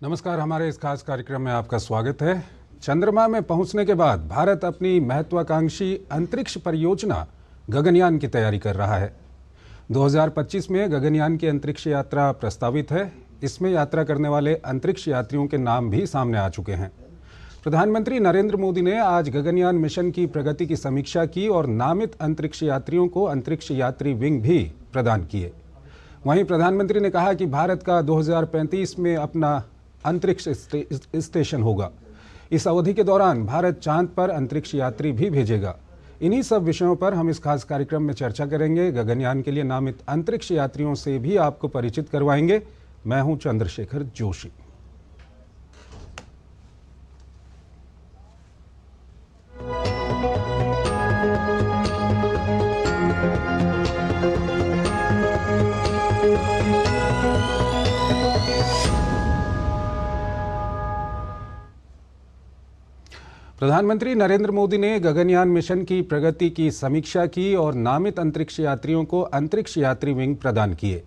नमस्कार, हमारे इस खास कार्यक्रम में आपका स्वागत है। चंद्रमा में पहुंचने के बाद भारत अपनी महत्वाकांक्षी अंतरिक्ष परियोजना गगनयान की तैयारी कर रहा है। 2025 में गगनयान की अंतरिक्ष यात्रा प्रस्तावित है। इसमें यात्रा करने वाले अंतरिक्ष यात्रियों के नाम भी सामने आ चुके हैं। प्रधानमंत्री नरेंद्र मोदी ने आज गगनयान मिशन की प्रगति की समीक्षा की और नामित अंतरिक्ष यात्रियों को अंतरिक्ष यात्री विंग भी प्रदान किए। वहीं प्रधानमंत्री ने कहा कि भारत का 2035 में अपना अंतरिक्ष स्टेशन होगा। इस अवधि के दौरान भारत चांद पर अंतरिक्ष यात्री भी भेजेगा। इन्हीं सब विषयों पर हम इस खास कार्यक्रम में चर्चा करेंगे। गगनयान के लिए नामित अंतरिक्ष यात्रियों से भी आपको परिचित करवाएंगे। मैं हूं चंद्रशेखर जोशी। प्रधानमंत्री नरेंद्र मोदी ने गगनयान मिशन की प्रगति की समीक्षा की और नामित अंतरिक्ष यात्रियों को अंतरिक्ष यात्री विंग प्रदान किए।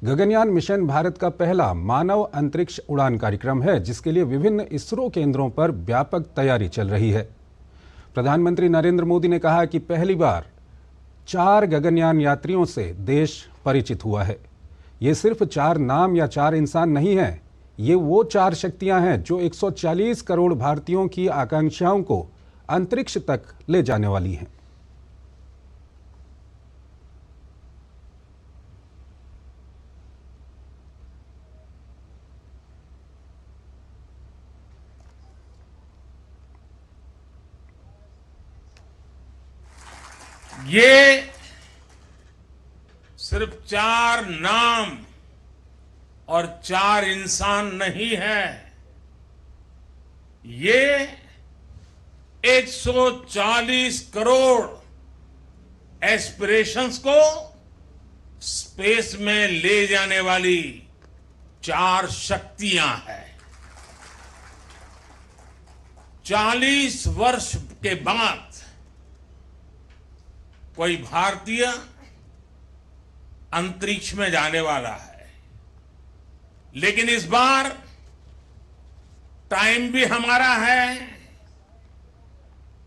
गगनयान मिशन भारत का पहला मानव अंतरिक्ष उड़ान कार्यक्रम है, जिसके लिए विभिन्न इसरो केंद्रों पर व्यापक तैयारी चल रही है। प्रधानमंत्री नरेंद्र मोदी ने कहा कि पहली बार 4 गगनयान यात्रियों से देश परिचित हुआ है। ये सिर्फ 4 नाम या 4 इंसान नहीं हैं, ये वो 4 शक्तियां हैं जो 140 करोड़ भारतीयों की आकांक्षाओं को अंतरिक्ष तक ले जाने वाली हैं। ये सिर्फ 4 नाम और 4 इंसान नहीं है, ये 140 करोड़ एस्पिरेशंस को स्पेस में ले जाने वाली 4 शक्तियां हैं। 40 वर्ष के बाद कोई भारतीय अंतरिक्ष में जाने वाला है, लेकिन इस बार टाइम भी हमारा है,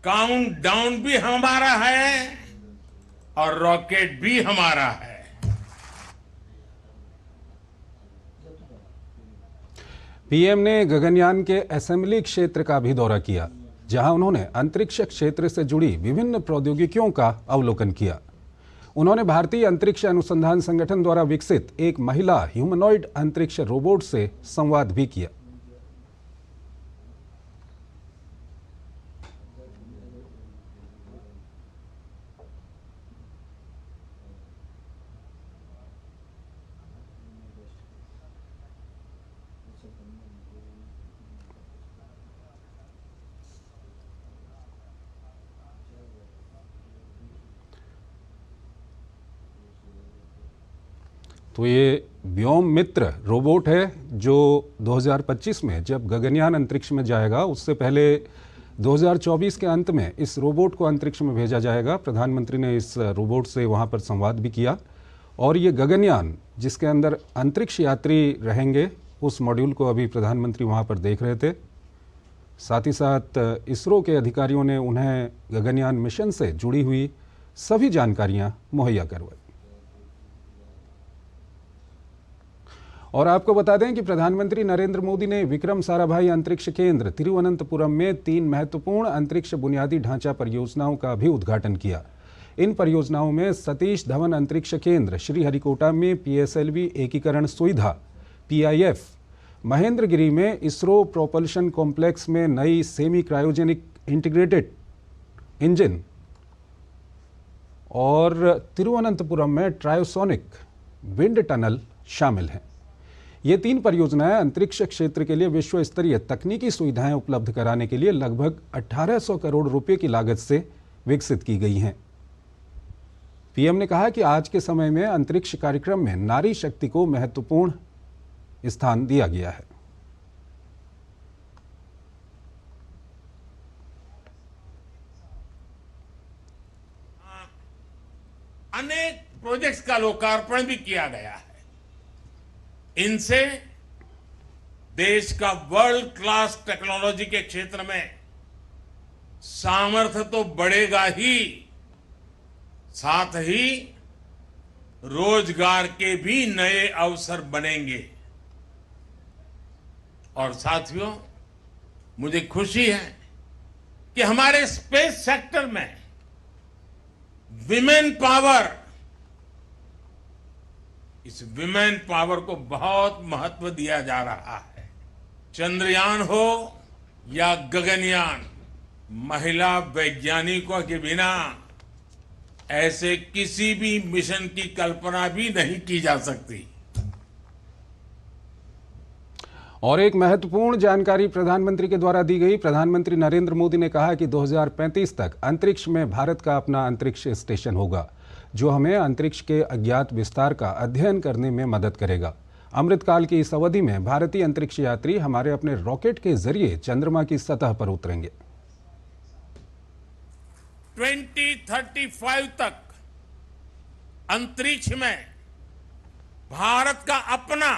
काउंटडाउन भी हमारा है और रॉकेट भी हमारा है। पीएम ने गगनयान के असेंबली क्षेत्र का भी दौरा किया, जहां उन्होंने अंतरिक्ष क्षेत्र से जुड़ी विभिन्न प्रौद्योगिकियों का अवलोकन किया। उन्होंने भारतीय अंतरिक्ष अनुसंधान संगठन द्वारा विकसित एक महिला ह्यूमनॉइड अंतरिक्ष रोबोट से संवाद भी किया। तो ये व्योम मित्र रोबोट है जो 2025 में जब गगनयान अंतरिक्ष में जाएगा, उससे पहले 2024 के अंत में इस रोबोट को अंतरिक्ष में भेजा जाएगा। प्रधानमंत्री ने इस रोबोट से वहाँ पर संवाद भी किया और ये गगनयान जिसके अंदर अंतरिक्ष यात्री रहेंगे, उस मॉड्यूल को अभी प्रधानमंत्री वहाँ पर देख रहे थे। साथ ही साथ इसरो के अधिकारियों ने उन्हें गगनयान मिशन से जुड़ी हुई सभी जानकारियाँ मुहैया करवाई। और आपको बता दें कि प्रधानमंत्री नरेंद्र मोदी ने विक्रम साराभाई अंतरिक्ष केंद्र तिरुवनंतपुरम में 3 महत्वपूर्ण अंतरिक्ष बुनियादी ढांचा परियोजनाओं का भी उद्घाटन किया। इन परियोजनाओं में सतीश धवन अंतरिक्ष केंद्र श्रीहरिकोटा में पीएसएलवी एकीकरण सुविधा PIF, महेंद्रगिरी में इसरो प्रोपल्शन कॉम्प्लेक्स में नई सेमी क्रायोजेनिक इंटीग्रेटेड इंजन और तिरुवनंतपुरम में ट्रायोसोनिक विंड टनल शामिल हैं। ये 3 परियोजनाएं अंतरिक्ष क्षेत्र के लिए विश्व स्तरीय तकनीकी सुविधाएं उपलब्ध कराने के लिए लगभग 1800 करोड़ रुपए की लागत से विकसित की गई हैं। पीएम ने कहा कि आज के समय में अंतरिक्ष कार्यक्रम में नारी शक्ति को महत्वपूर्ण स्थान दिया गया है। अनेक प्रोजेक्ट्स का लोकार्पण भी किया गया है। इनसे देश का वर्ल्ड क्लास टेक्नोलॉजी के क्षेत्र में सामर्थ्य तो बढ़ेगा ही, साथ ही रोजगार के भी नए अवसर बनेंगे। और साथियों, मुझे खुशी है कि हमारे स्पेस सेक्टर में विमेन पावर, इस विमेन पावर को बहुत महत्व दिया जा रहा है। चंद्रयान हो या गगनयान, महिला वैज्ञानिकों के बिना ऐसे किसी भी मिशन की कल्पना भी नहीं की जा सकती। और एक महत्वपूर्ण जानकारी प्रधानमंत्री के द्वारा दी गई। प्रधानमंत्री नरेंद्र मोदी ने कहा कि 2035 तक अंतरिक्ष में भारत का अपना अंतरिक्ष स्टेशन होगा, जो हमें अंतरिक्ष के अज्ञात विस्तार का अध्ययन करने में मदद करेगा। अमृतकाल की इस अवधि में भारतीय अंतरिक्ष यात्री हमारे अपने रॉकेट के जरिए चंद्रमा की सतह पर उतरेंगे। 2035 तक अंतरिक्ष में भारत का अपना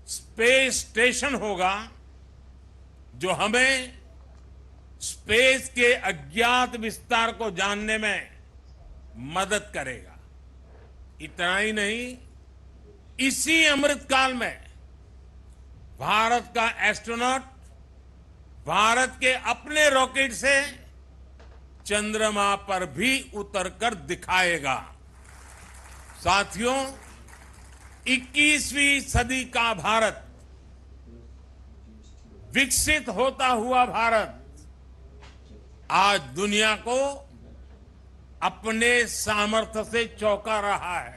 स्पेस स्टेशन होगा, जो हमें स्पेस के अज्ञात विस्तार को जानने में मदद करेगा। इतना ही नहीं, इसी अमृतकाल में भारत का एस्ट्रोनॉट भारत के अपने रॉकेट से चंद्रमा पर भी उतरकर दिखाएगा। साथियों, 21वीं सदी का भारत, विकसित होता हुआ भारत, आज दुनिया को अपने सामर्थ्य से चौंका रहा है।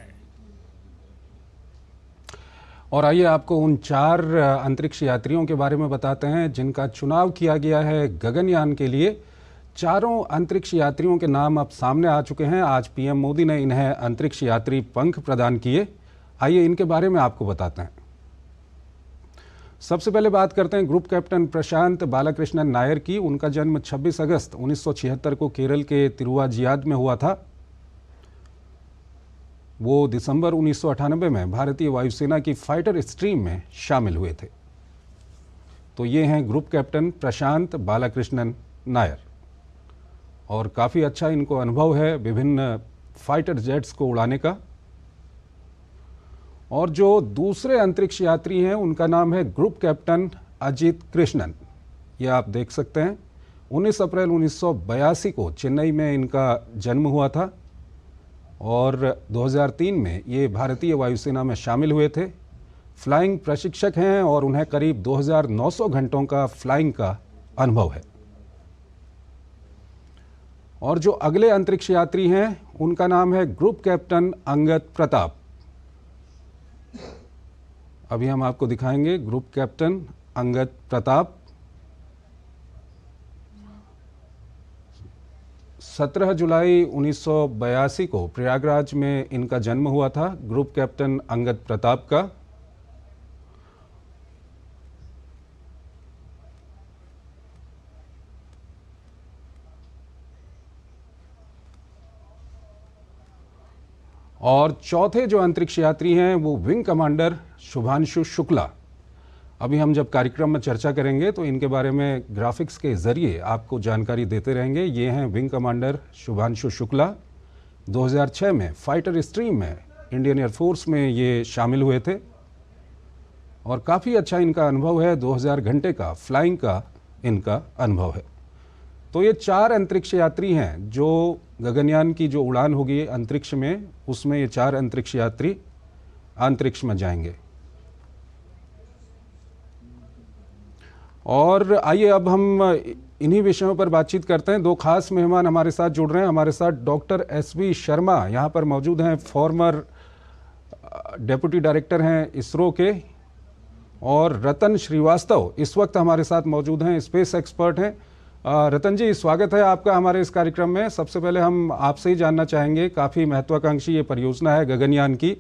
और आइए आपको उन 4 अंतरिक्ष यात्रियों के बारे में बताते हैं जिनका चुनाव किया गया है गगनयान के लिए। चारों अंतरिक्ष यात्रियों के नाम अब सामने आ चुके हैं। आज पीएम मोदी ने इन्हें अंतरिक्ष यात्री पंख प्रदान किए। आइए इनके बारे में आपको बताते हैं। सबसे पहले बात करते हैं ग्रुप कैप्टन प्रशांत बालाकृष्णन नायर की। उनका जन्म 26 अगस्त 1976 को केरल के तिरुवाजियाद में हुआ था। वो दिसंबर 1998 में भारतीय वायुसेना की फाइटर स्ट्रीम में शामिल हुए थे। तो ये हैं ग्रुप कैप्टन प्रशांत बालाकृष्णन नायर, और काफ़ी अच्छा इनको अनुभव है विभिन्न फाइटर जेट्स को उड़ाने का। और जो दूसरे अंतरिक्ष यात्री हैं उनका नाम है ग्रुप कैप्टन अजित कृष्णन। ये आप देख सकते हैं 19 अप्रैल 1982 को चेन्नई में इनका जन्म हुआ था और 2003 में ये भारतीय वायुसेना में शामिल हुए थे। फ्लाइंग प्रशिक्षक हैं और उन्हें करीब 2900 घंटों का फ्लाइंग का अनुभव है। और जो अगले अंतरिक्ष यात्री हैं उनका नाम है ग्रुप कैप्टन अंगद प्रताप। अभी हम आपको दिखाएंगे ग्रुप कैप्टन अंगद प्रताप। 17 जुलाई 1982 को प्रयागराज में इनका जन्म हुआ था, ग्रुप कैप्टन अंगद प्रताप का। और चौथे जो अंतरिक्ष यात्री हैं वो विंग कमांडर शुभांशु शुक्ला। अभी हम जब कार्यक्रम में चर्चा करेंगे तो इनके बारे में ग्राफिक्स के जरिए आपको जानकारी देते रहेंगे। ये हैं विंग कमांडर शुभांशु शुक्ला। 2006 में फाइटर स्ट्रीम में इंडियन एयरफोर्स में ये शामिल हुए थे और काफ़ी अच्छा इनका अनुभव है। 2000 घंटे का फ्लाइंग का इनका अनुभव है। तो ये 4 अंतरिक्ष यात्री हैं जो गगनयान की जो उड़ान होगी अंतरिक्ष में, उसमें ये 4 अंतरिक्ष यात्री अंतरिक्ष में जाएंगे। और आइए अब हम इन्हीं विषयों पर बातचीत करते हैं। 2 खास मेहमान हमारे साथ जुड़ रहे हैं। हमारे साथ डॉक्टर SV शर्मा यहाँ पर मौजूद हैं, फॉर्मर डेप्यूटी डायरेक्टर हैं इसरो के, और रतन श्रीवास्तव इस वक्त हमारे साथ मौजूद हैं, स्पेस एक्सपर्ट हैं। रतन जी, स्वागत है आपका हमारे इस कार्यक्रम में। सबसे पहले हम आपसे ही जानना चाहेंगे, काफ़ी महत्वाकांक्षी ये परियोजना है गगनयान की।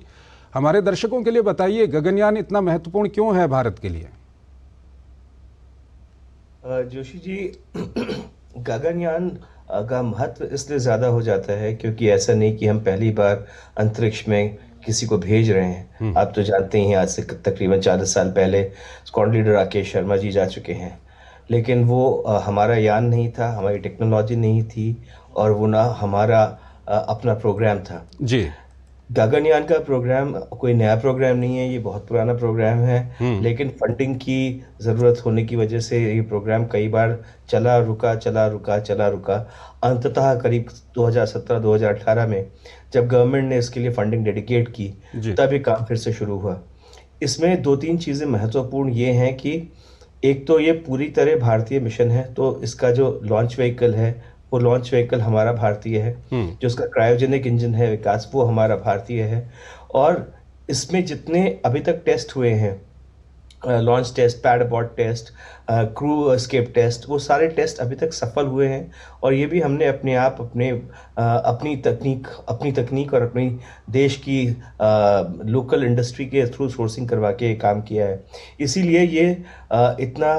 हमारे दर्शकों के लिए बताइए, गगनयान इतना महत्वपूर्ण क्यों है भारत के लिए? जोशी जी, गगनयान का महत्व इसलिए ज़्यादा हो जाता है क्योंकि ऐसा नहीं कि हम पहली बार अंतरिक्ष में किसी को भेज रहे हैं। आप तो जानते ही हैं, आज से तकरीबन 40 साल पहले स्क्वाड्रन लीडर राकेश शर्मा जी जा चुके हैं, लेकिन वो हमारा यान नहीं था, हमारी टेक्नोलॉजी नहीं थी, और वो ना हमारा अपना प्रोग्राम था जी। गगनयान का प्रोग्राम कोई नया प्रोग्राम नहीं है, ये बहुत पुराना प्रोग्राम है, लेकिन फंडिंग की ज़रूरत होने की वजह से ये प्रोग्राम कई बार चला रुका। अंततः करीब 2017-2018 में जब गवर्नमेंट ने इसके लिए फंडिंग डेडिकेट की, तब ये काम फिर से शुरू हुआ। इसमें 2-3 चीज़ें महत्वपूर्ण ये हैं कि एक तो ये पूरी तरह भारतीय मिशन है, तो इसका जो लॉन्च व्हीकल है वो लॉन्च व्हीकल हमारा भारतीय है, जो उसका क्रायोजेनिक इंजन है विकास, वो हमारा भारतीय है। और इसमें जितने अभी तक टेस्ट हुए हैं, launch test, pad abort test, crew escape test, वो सारे टेस्ट अभी तक सफल हुए हैं। और ये भी हमने अपने आप अपनी तकनीक और अपनी देश की लोकल इंडस्ट्री के थ्रू सोर्सिंग करवा के काम किया है। इसीलिए ये इतना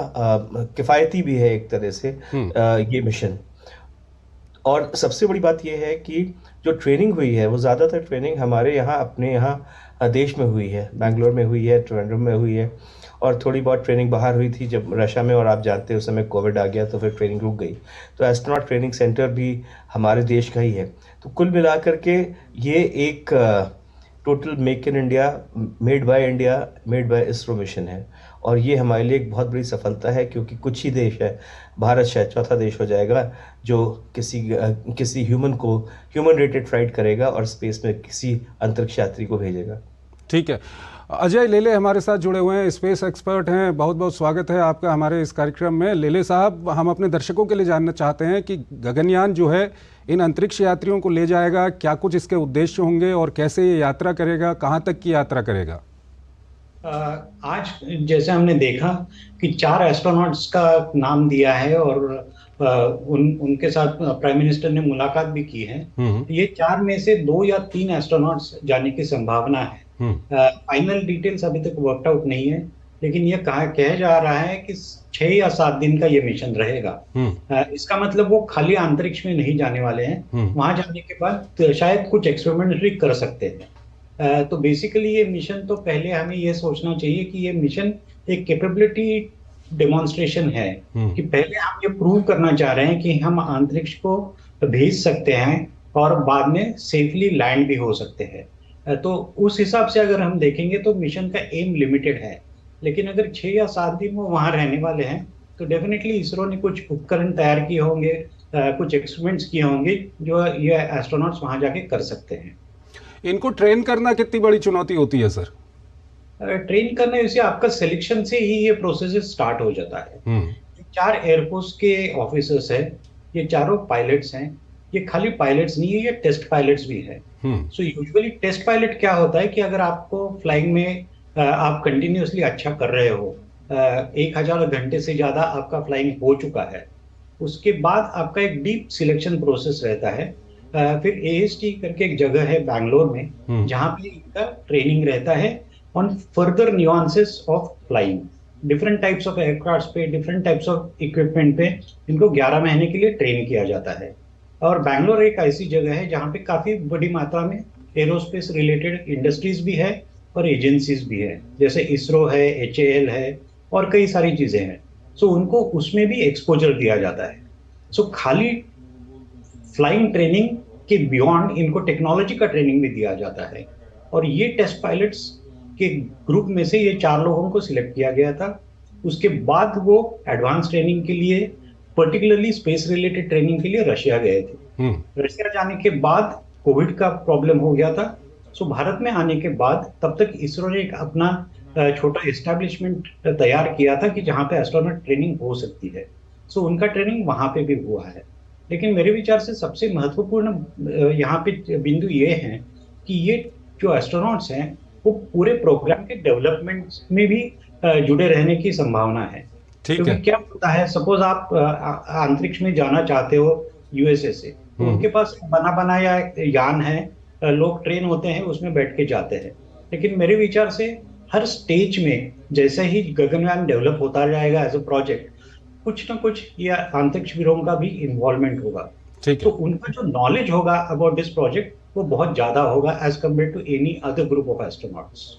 किफ़ायती भी है एक तरह से ये मिशन। और सबसे बड़ी बात यह है कि जो ट्रेनिंग हुई है वो ज़्यादातर ट्रेनिंग हमारे यहाँ अपने यहाँ देश में हुई है, बेंगलोर में हुई है, त्रिवेंद्रम में हुई है, और थोड़ी बहुत ट्रेनिंग बाहर हुई थी जब रशिया में, और आप जानते हैं उस समय कोविड आ गया तो फिर ट्रेनिंग रुक गई। तो एस्ट्रोनॉट ट्रेनिंग सेंटर भी हमारे देश का ही है। तो कुल मिलाकर के ये एक total make in India, made by ISRO mission है, और ये हमारे लिए एक बहुत बड़ी सफलता है, क्योंकि कुछ ही देश है, भारत शायद चौथा देश हो जाएगा जो किसी ह्यूमन रेटेड फ्लाइट करेगा और स्पेस में किसी अंतरिक्ष यात्री को भेजेगा। ठीक है, अजय लेले हमारे साथ जुड़े हुए हैं, स्पेस एक्सपर्ट हैं। बहुत बहुत स्वागत है आपका हमारे इस कार्यक्रम में। लेले साहब, हम अपने दर्शकों के लिए जानना चाहते हैं कि गगनयान जो है इन अंतरिक्ष यात्रियों को ले जाएगा, क्या कुछ इसके उद्देश्य होंगे और कैसे ये यात्रा करेगा, कहाँ तक की यात्रा करेगा? आज जैसे हमने देखा कि 4 एस्ट्रोनॉट्स का नाम दिया है, और उनके साथ प्राइम मिनिस्टर ने मुलाकात भी की है। ये 4 में से 2 या 3 एस्ट्रोनॉट्स जाने की संभावना है। फाइनल डिटेल्स अभी तक वर्कड आउट नहीं है, लेकिन ये कहा जा रहा है कि 6 या 7 दिन का ये मिशन रहेगा। इसका मतलब वो खाली अंतरिक्ष में नहीं जाने वाले हैं, वहां जाने के बाद शायद कुछ एक्सपेरिमेंट भी कर सकते हैं। तो बेसिकली ये मिशन, तो पहले हमें ये सोचना चाहिए कि ये मिशन एक कैपेबिलिटी डेमोन्स्ट्रेशन है, कि पहले हम ये प्रूव करना चाह रहे हैं कि हम अंतरिक्ष को भेज सकते हैं और बाद में सेफली लैंड भी हो सकते हैं। तो उस हिसाब से अगर हम देखेंगे तो मिशन का एम लिमिटेड है, लेकिन अगर 6 या 7 दिन वो वहां रहने वाले हैं तो डेफिनेटली इसरो ने कुछ उपकरण तैयार किए होंगे, कुछ एक्सपेरिमेंट्स किए होंगे जो ये एस्ट्रोनॉट्स वहां जाके कर सकते हैं। इनको ट्रेन करना कितनी बड़ी चुनौती होती है सर? ट्रेन करने से आपका सिलेक्शन से ही ये प्रोसेस स्टार्ट हो जाता है। 4 एयरफोर्स के ऑफिसर्स हैं, ये चारों पायलट्स हैं। ये खाली पायलट्स नहीं है, ये टेस्ट पायलट्स भी है। सो यूजुअली टेस्ट पायलट क्या होता है कि अगर आपको फ्लाइंग में आप कंटिन्यूअसली अच्छा कर रहे हो, 1000 घंटे से ज्यादा आपका फ्लाइंग हो चुका है, उसके बाद आपका एक डीप सिलेक्शन प्रोसेस रहता है। फिर AST करके एक जगह है बेंगलोर में, जहां पे इनका ट्रेनिंग रहता है on further nuances of flying. Different types of aircraft पे, डिफरेंट टाइप्स ऑफ इक्विपमेंट पे इनको 11 महीने के लिए ट्रेन किया जाता है। और बेंगलोर एक ऐसी जगह है जहाँ पे काफी बड़ी मात्रा में एरोस्पेस रिलेटेड इंडस्ट्रीज भी है और एजेंसीज भी है, जैसे इसरो है, HAL है और कई सारी चीजें हैं। सो उनको उसमें भी एक्सपोजर दिया जाता है। सो खाली फ्लाइंग ट्रेनिंग के बियॉन्ड इनको टेक्नोलॉजी का ट्रेनिंग भी दिया जाता है। और ये टेस्ट पायलट्स के ग्रुप में से ये 4 लोगों को सिलेक्ट किया गया था। उसके बाद वो एडवांस ट्रेनिंग के लिए, पर्टिकुलरली स्पेस रिलेटेड ट्रेनिंग के लिए रशिया गए थे। रशिया जाने के बाद कोविड का प्रॉब्लम हो गया था। सो भारत में आने के बाद तब तक इसरो ने एक अपना छोटा एस्टेब्लिशमेंट तैयार किया था कि जहाँ पे एस्ट्रोनॉट ट्रेनिंग हो सकती है। सो उनका ट्रेनिंग वहां पे भी हुआ है। लेकिन मेरे विचार से सबसे महत्वपूर्ण यहाँ पे बिंदु ये है कि ये जो एस्ट्रोनॉट्स हैं वो पूरे प्रोग्राम के डेवलपमेंट में भी जुड़े रहने की संभावना है। क्योंकि क्या होता है, सपोज आप अंतरिक्ष में जाना चाहते हो USA से, तो उनके पास बना बनाया यान है, लोग ट्रेन होते हैं, उसमें बैठ के जाते हैं। लेकिन मेरे विचार से हर स्टेज में जैसे ही गगनयान डेवलप होता जाएगा एज अ प्रोजेक्ट, कुछ ना कुछ या अंतरिक्ष वीरों का भी इन्वॉल्वमेंट होगा। तो उनका जो नॉलेज होगा अबाउट दिस प्रोजेक्ट वो बहुत ज़्यादा होगा as compare to any other group of astronauts.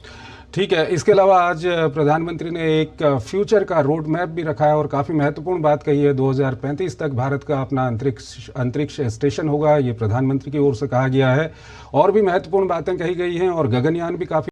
ठीक है, इसके अलावा आज प्रधानमंत्री ने एक फ्यूचर का रोड मैप भी रखा है और काफ़ी महत्वपूर्ण बात कही है। 2035 तक भारत का अपना अंतरिक्ष स्टेशन होगा, ये प्रधानमंत्री की ओर से कहा गया है। और भी महत्वपूर्ण बातें कही गई हैं और गगनयान भी काफ़ी